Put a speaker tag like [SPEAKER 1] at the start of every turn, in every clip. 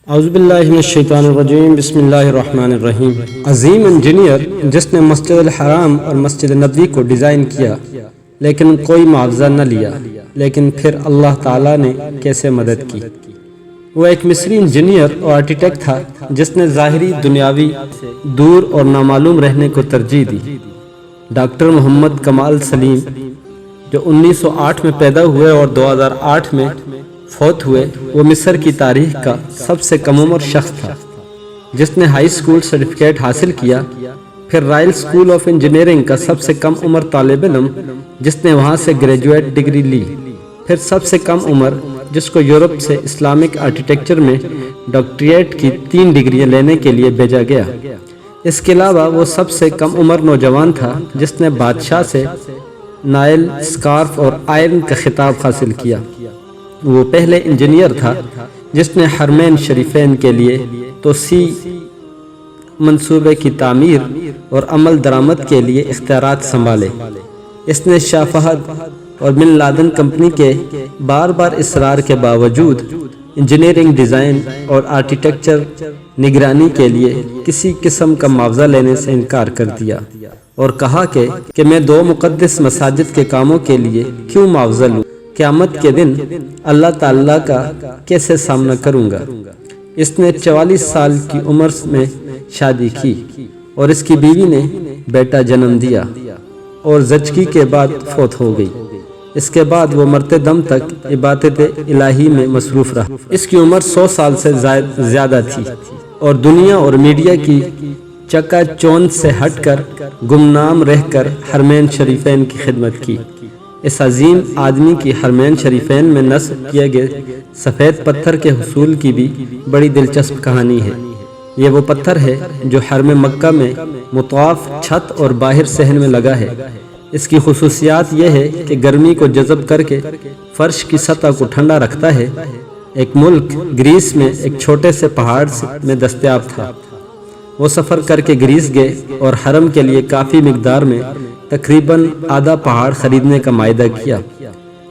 [SPEAKER 1] اعوذ باللہ من الشیطان الرجیم، بسم اللہ الرحمن الرحیم۔ عظیم انجینئر جس نے مسجد الحرام اور مسجد نبوی کو ڈیزائن کیا لیکن کوئی معاوضہ نہ لیا، لیکن پھر اللہ تعالیٰ نے کیسے مدد کی۔ وہ ایک مصری انجینئر اور آرکیٹیکٹ تھا جس نے ظاہری دنیاوی دور اور نامعلوم رہنے کو ترجیح دی۔ ڈاکٹر محمد کمال سلیم جو 1908 میں پیدا ہوئے اور 2008 میں فوت ہوئے، وہ مصر کی تاریخ کا سب سے کم عمر شخص تھا جس نے ہائی اسکول سرٹیفکیٹ حاصل کیا، پھر رائل اسکول آف انجینئرنگ کا سب سے کم عمر طالب علم جس نے وہاں سے گریجویٹ ڈگری لی، پھر سب سے کم عمر جس کو یورپ سے اسلامک آرکیٹیکچر میں ڈاکٹریٹ کی 3 ڈگریاں لینے کے لیے بھیجا گیا۔ اس کے علاوہ وہ سب سے کم عمر نوجوان تھا جس نے بادشاہ سے نائل، اسکارف اور آئرن کا خطاب حاصل کیا۔ وہ پہلے انجینئر تھا جس نے حرمین شریفین کے لیے توسیع منصوبے کی تعمیر اور عمل درآمد کے لیے اختیارات سنبھالے۔ اس نے شاہ فہد اور بن لادن کمپنی کے بار بار اصرار کے باوجود انجینئرنگ ڈیزائن اور آرکیٹیکچر نگرانی کے لیے کسی قسم کا معاوضہ لینے سے انکار کر دیا اور کہا کہ میں 2 مقدس مساجد کے کاموں کے لیے کیوں معاوضہ لوں، قیامت کے دن اللہ تعالیٰ کا کیسے سامنا کروں گا۔ اس نے 44 سال کی عمر میں شادی کی اور اس کی بیوی نے بیٹا جنم دیا اور زچگی کے بعد فوت ہو گئی۔ اس کے بعد وہ مرتے دم تک عبادت الہی میں مصروف رہا۔ اس کی عمر 100 سال سے زیادہ تھی اور دنیا اور میڈیا کی چکا چوند سے ہٹ کر گمنام رہ کر حرمین شریفین کی خدمت کی۔ اس عظیم آدمی کی حرمین شریفین میں نصب کیے گئے سفید پتھر کے حصول کی بھی بڑی دلچسپ کہانی ہے۔ یہ وہ پتھر ہے جو حرم مکہ میں مطواف چھت اور باہر صحن میں لگا ہے۔ اس کی خصوصیات یہ ہے کہ گرمی کو جذب کر کے فرش کی سطح کو ٹھنڈا رکھتا ہے۔ ایک ملک گریس میں ایک چھوٹے سے پہاڑ میں دستیاب تھا۔ وہ سفر کر کے گریس گئے اور حرم کے لیے کافی مقدار میں تقریباً آدھا پہاڑ خریدنے کا معاہدہ کیا۔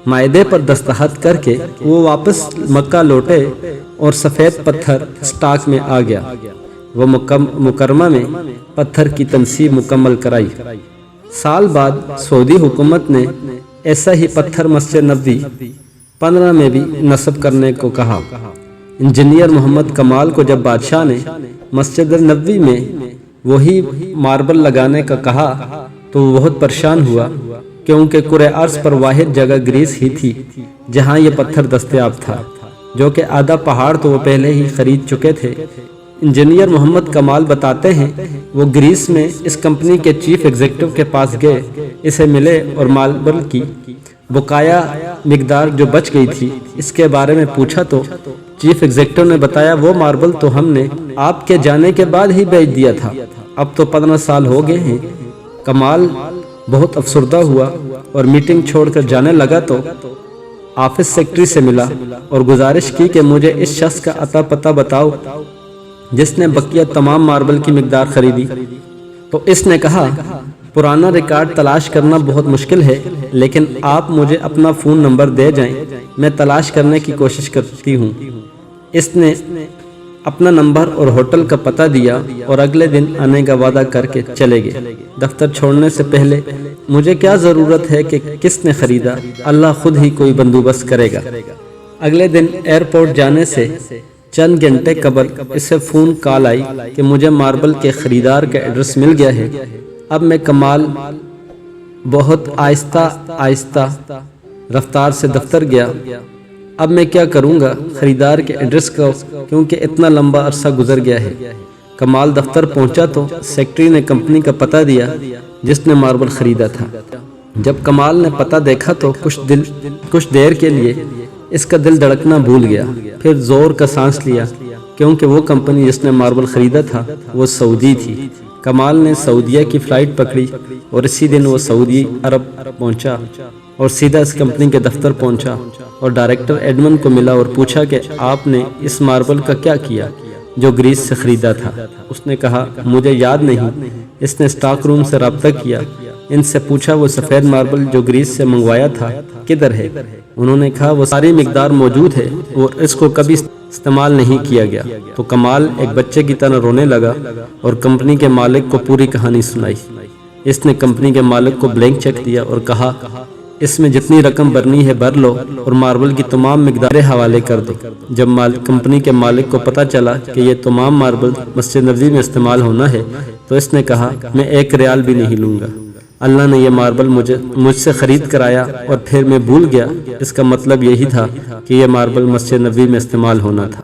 [SPEAKER 1] معاہدے پر دستخط کر کے وہ واپس مکہ لوٹے اور سفید پتھر سٹاک میں آ گیا۔ وہ مکرمہ میں پتھر کی تنصیب مکمل کرائی۔ سال بعد سعودی حکومت نے ایسا ہی پتھر مسجد نبوی 15 میں بھی نصب کرنے کو کہا۔ انجینئر محمد کمال کو جب بادشاہ نے مسجد نبوی میں وہی ماربل لگانے کا کہا تو وہ بہت پریشان ہوا، کیونکہ کرۂ ارض پر واحد جگہ گریس ہی تھی جہاں یہ پتھر دستیاب تھا، جو کہ آدھا پہاڑ تو وہ پہلے ہی خرید چکے تھے۔ انجینئر محمد کمال بتاتے ہیں وہ گریس میں اس کمپنی کے چیف ایگزیکٹو کے پاس گئے، اسے ملے اور ماربل کی بقایا مقدار جو بچ گئی تھی اس کے بارے میں پوچھا تو چیف ایگزیکٹو نے بتایا وہ ماربل تو ہم نے آپ کے جانے کے بعد ہی بیچ دیا تھا، اب تو 15 سال ہو گئے ہیں۔ کمال بہت افسردہ ہوا اور میٹنگ چھوڑ کر جانے لگا تو آفس سیکرٹری سے ملا اور گزارش کی کہ مجھے اس شخص کا اتا پتہ بتاؤ جس نے بقیہ تمام ماربل کی مقدار خریدی۔ تو اس نے کہا پرانا ریکارڈ تلاش کرنا بہت مشکل ہے، لیکن آپ مجھے اپنا فون نمبر دے جائیں، میں تلاش کرنے کی کوشش کرتی ہوں۔ اس نے اپنا نمبر اور ہوٹل کا پتہ دیا اور اگلے دن آنے کا وعدہ کر کے چلے گئے۔ دفتر چھوڑنے سے پہلے مجھے کیا ضرورت ہے کہ کس نے خریدا، اللہ خود ہی کوئی بندوبست کرے گا۔ اگلے دن ایئرپورٹ جانے سے چند گھنٹے قبل اسے فون کال آئی کہ مجھے ماربل کے خریدار کا ایڈریس مل گیا ہے۔ اب میں کمال بہت آہستہ آہستہ رفتار سے دفتر گیا۔ اب میں کیا کروں گا خریدار کے ایڈریس کا، کیونکہ اتنا لمبا عرصہ گزر گیا ہے۔ کمال دفتر پہنچا تو سیکرٹری نے کمپنی کا پتہ دیا جس نے ماربل خریدا تھا۔ جب کمال نے پتہ دیکھا تو کچھ دیر کے لیے اس کا دل دھڑکنا بھول گیا، پھر زور کا سانس لیا، کیونکہ وہ کمپنی جس نے ماربل خریدا تھا وہ سعودی تھی۔ کمال نے سعودیہ کی فلائٹ پکڑی اور اسی دن وہ سعودی عرب پہنچا اور سیدھا اس کمپنی کے دفتر پہنچا اور ڈائریکٹر ایڈمن کو ملا اور پوچھا کہ آپ نے اس ماربل کا کیا کیا جو گریس سے خریدا تھا۔ اس نے کہا مجھے یاد نہیں۔ اس نے سٹاک روم سے رابطہ کیا، ان سے پوچھا وہ سفید ماربل جو گریس سے منگوایا تھا کدھر ہے؟ انہوں نے کہا وہ ساری مقدار موجود ہے اور اس کو کبھی استعمال نہیں کیا گیا تو کمال ایک بچے کی طرح رونے لگا اور کمپنی کے مالک کو پوری کہانی سنائی۔ اس نے کمپنی کے مالک کو بلینک چیک دیا اور کہا اس میں جتنی رقم بھرنی ہے بھر لو اور ماربل کی تمام مقداریں حوالے کر دو۔ جب کمپنی کے مالک کو پتہ چلا کہ یہ تمام ماربل مسجد نبوی میں استعمال ہونا ہے تو اس نے کہا میں 1 ریال بھی نہیں لوں گا، اللہ نے یہ ماربل مجھ سے خرید کر آیا اور پھر میں بھول گیا۔ اس کا مطلب یہی تھا کہ یہ ماربل مسجد نبوی میں استعمال ہونا تھا۔